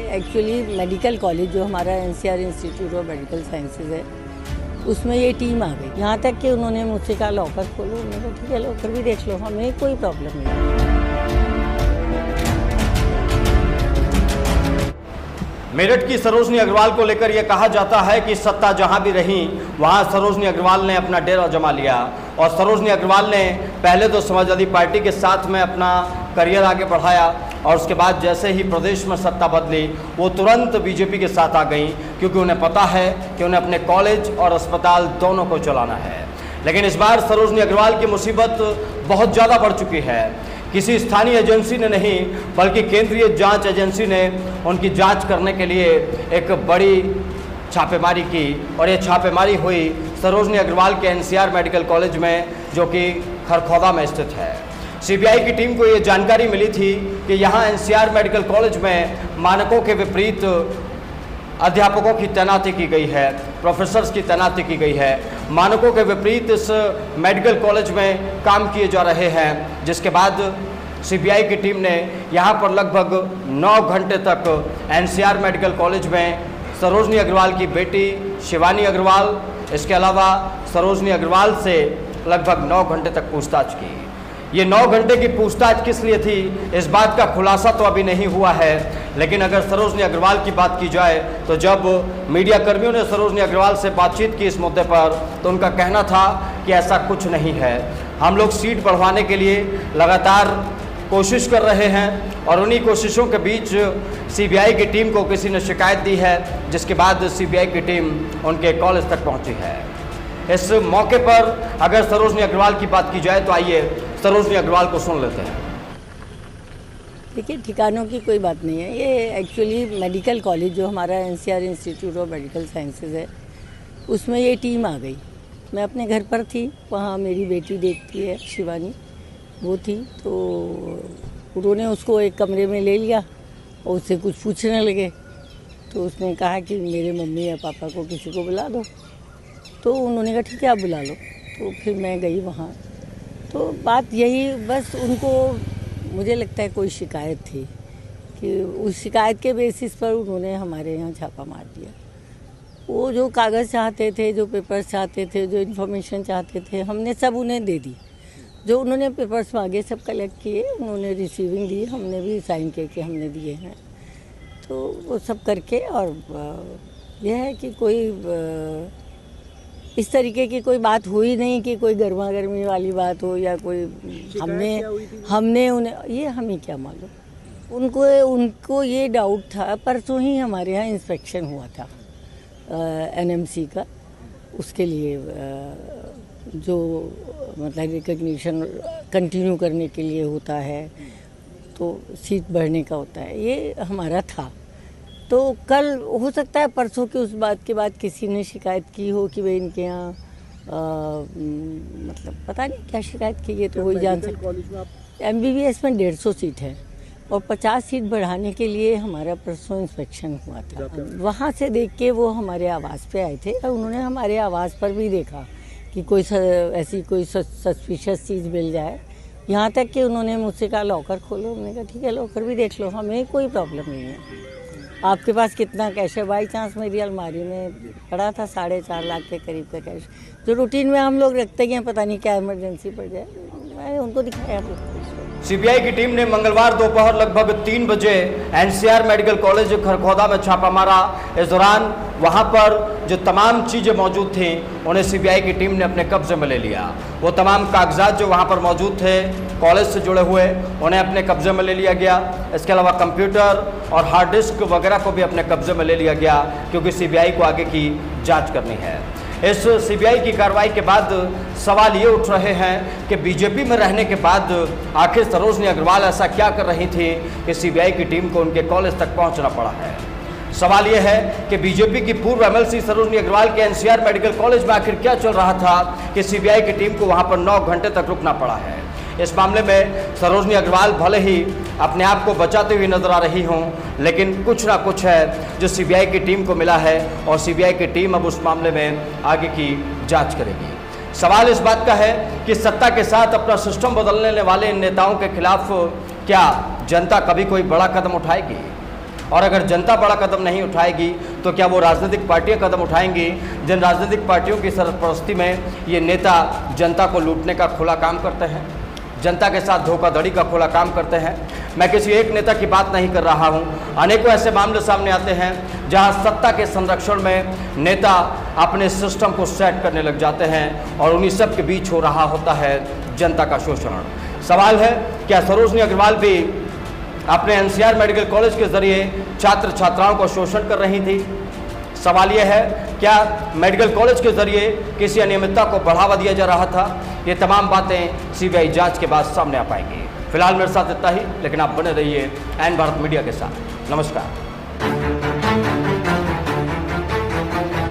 Actually medical college जो हमारा NCR institute of medical sciences है उसमें ये टीम आ गई। यहाँ तक कि उन्होंने मुझसे कहा लॉकर खोलो, मैंने कहा ठीक है लॉकर भी देख लो, हमें कोई प्रॉब्लम नहीं। मेरठ की सरोजनी अग्रवाल को लेकर यह कहा जाता है कि सत्ता जहां भी रही वहां सरोजनी अग्रवाल ने अपना डेरा जमा लिया और सरोजनी अग्रवाल ने पहले तो समाजवादी पार्टी के साथ में अपना करियर आगे बढ़ाया और उसके बाद जैसे ही प्रदेश में सत्ता बदली वो तुरंत बीजेपी के साथ आ गई, क्योंकि उन्हें पता है कि उन्हें अपने कॉलेज और अस्पताल दोनों को चलाना है। लेकिन इस बार सरोजनी अग्रवाल की मुसीबत बहुत ज़्यादा बढ़ चुकी है। किसी स्थानीय एजेंसी ने नहीं बल्कि केंद्रीय जांच एजेंसी ने उनकी जांच करने के लिए एक बड़ी छापेमारी की और ये छापेमारी हुई सरोजनी अग्रवाल के एनसीआर मेडिकल कॉलेज में, जो कि खरखौदा में स्थित है। सीबीआई की टीम को ये जानकारी मिली थी कि यहाँ एनसीआर मेडिकल कॉलेज में मानकों के विपरीत अध्यापकों की तैनाती की गई है, प्रोफेसर्स की तैनाती की गई है, मानकों के विपरीत इस मेडिकल कॉलेज में काम किए जा रहे हैं। जिसके बाद सीबीआई की टीम ने यहाँ पर लगभग 9 घंटे तक एनसीआर मेडिकल कॉलेज में सरोजनी अग्रवाल की बेटी शिवानी अग्रवाल, इसके अलावा सरोजनी अग्रवाल से लगभग 9 घंटे तक पूछताछ की। ये 9 घंटे की पूछताछ किस लिए थी, इस बात का खुलासा तो अभी नहीं हुआ है। लेकिन अगर सरोजनी अग्रवाल की बात की जाए तो जब मीडिया कर्मियों ने सरोजनी अग्रवाल से बातचीत की इस मुद्दे पर तो उनका कहना था कि ऐसा कुछ नहीं है, हम लोग सीट बढ़वाने के लिए लगातार कोशिश कर रहे हैं और उन्हीं कोशिशों के बीच सीबीआई की टीम को किसी ने शिकायत दी है, जिसके बाद सीबीआई की टीम उनके कॉलेज तक पहुंची है। इस मौके पर अगर सरोजनी अग्रवाल की बात की जाए तो आइए सरोजनी अग्रवाल को सुन लेते हैं। देखिए, ठिकानों की कोई बात नहीं है। ये एक्चुअली मेडिकल कॉलेज जो हमारा NCR institute of medical sciences है उसमें ये टीम आ गई। मैं अपने घर पर थी, वहाँ मेरी बेटी देखती है शिवानी, वो थी, तो उन्होंने उसको एक कमरे में ले लिया और उससे कुछ पूछने लगे। तो उसने कहा कि मेरे मम्मी या पापा को किसी को बुला दो। तो उन्होंने कहा ठीक है आप बुला लो। तो फिर मैं गई वहाँ, तो बात यही, बस उनको मुझे लगता है कोई शिकायत थी कि उस शिकायत के बेसिस पर उन्होंने हमारे यहाँ छापा मार दिया। वो जो कागज़ चाहते थे, जो पेपर्स चाहते थे, जो इन्फॉर्मेशन चाहते थे, हमने सब उन्हें दे दी। जो उन्होंने पेपर्स मांगे सब कलेक्ट किए, उन्होंने रिसीविंग दी, हमने भी साइन करके हमने दिए हैं। तो वो सब करके, और यह है कि कोई इस तरीके की कोई बात हुई नहीं कि कोई गर्मा गर्मी वाली बात हो या कोई हमने उन्हें, ये हमें क्या मालूम। उनको ये डाउट था। परसों ही हमारे यहाँ इंस्पेक्शन हुआ था एनएमसी का, उसके लिए जो मतलब रिकग्निशन कंटिन्यू करने के लिए होता है, तो सीट बढ़ने का होता है, ये हमारा था। तो कल हो सकता है परसों की उस बात के बाद किसी ने शिकायत की हो कि भाई इनके यहाँ मतलब पता नहीं क्या शिकायत की है, तो वही जान सकते। MBBS में 150 सीट है और 50 सीट बढ़ाने के लिए हमारा परसों इंस्पेक्शन हुआ था। वहाँ से देख के वो हमारे आवास पे आए थे और उन्होंने हमारे आवास पर भी देखा कि कोई ऐसी कोई सस्पिशियस चीज़ मिल जाए। यहाँ तक कि उन्होंने मुझसे कहा लॉकर खोलो, मैंने कहा ठीक है लॉकर भी देख लो, हमें कोई प्रॉब्लम नहीं है। आपके पास कितना कैश है? बाई चांस मेरी अलमारी में पड़ा था 4.5 लाख के करीब का कैश, जो रूटीन में हम लोग रखते हैं, पता नहीं क्या इमरजेंसी पड़ जाए। मैं उनको दिखाया। सीबीआई की टीम ने मंगलवार दोपहर लगभग 3 बजे एनसीआर मेडिकल कॉलेज खरखौदा में छापा मारा। इस दौरान वहां पर जो तमाम चीज़ें मौजूद थीं उन्हें सीबीआई की टीम ने अपने कब्जे में ले लिया। वो तमाम कागजात जो वहां पर मौजूद थे कॉलेज से जुड़े हुए, उन्हें अपने कब्जे में ले लिया गया। इसके अलावा कंप्यूटर और हार्ड डिस्क वगैरह को भी अपने कब्जे में ले लिया गया, क्योंकि सीबीआई को आगे की जाँच करनी है। इस सीबीआई की कार्रवाई के बाद सवाल ये उठ रहे हैं कि बीजेपी में रहने के बाद आखिर सरोजनी अग्रवाल ऐसा क्या कर रही थी कि सीबीआई की टीम को उनके कॉलेज तक पहुंचना पड़ा है। सवाल ये है कि बीजेपी की पूर्व एमएलसी सरोजनी अग्रवाल के एनसीआर मेडिकल कॉलेज में आखिर क्या चल रहा था कि सीबीआई की टीम को वहां पर 9 घंटे तक रुकना पड़ा है। इस मामले में सरोजनी अग्रवाल भले ही अपने आप को बचाते हुए नजर आ रही हों, लेकिन कुछ ना कुछ है जो सीबीआई की टीम को मिला है और सीबीआई की टीम अब उस मामले में आगे की जांच करेगी। सवाल इस बात का है कि सत्ता के साथ अपना सिस्टम बदलने वाले इन नेताओं के खिलाफ क्या जनता कभी कोई बड़ा कदम उठाएगी? और अगर जनता बड़ा कदम नहीं उठाएगी तो क्या वो राजनीतिक पार्टियां कदम उठाएंगी जिन राजनीतिक पार्टियों की सरपरस्ती में ये नेता जनता को लूटने का खुला काम करते हैं, जनता के साथ धोखाधड़ी का खुला काम करते हैं। मैं किसी एक नेता की बात नहीं कर रहा हूं, अनेकों ऐसे मामले सामने आते हैं जहां सत्ता के संरक्षण में नेता अपने सिस्टम को सेट करने लग जाते हैं और उन्हीं सब के बीच हो रहा होता है जनता का शोषण। सवाल है, क्या सरोजनी अग्रवाल भी अपने एनसीआर मेडिकल कॉलेज के जरिए छात्र छात्राओं को शोषण कर रही थी? सवाल यह है, क्या मेडिकल कॉलेज के जरिए किसी अनियमितता को बढ़ावा दिया जा रहा था? ये तमाम बातें सीबीआई जांच के बाद सामने आ पाएंगी। फिलहाल मेरे साथ इतना ही, लेकिन आप बने रहिए एन भारत मीडिया के साथ। नमस्कार।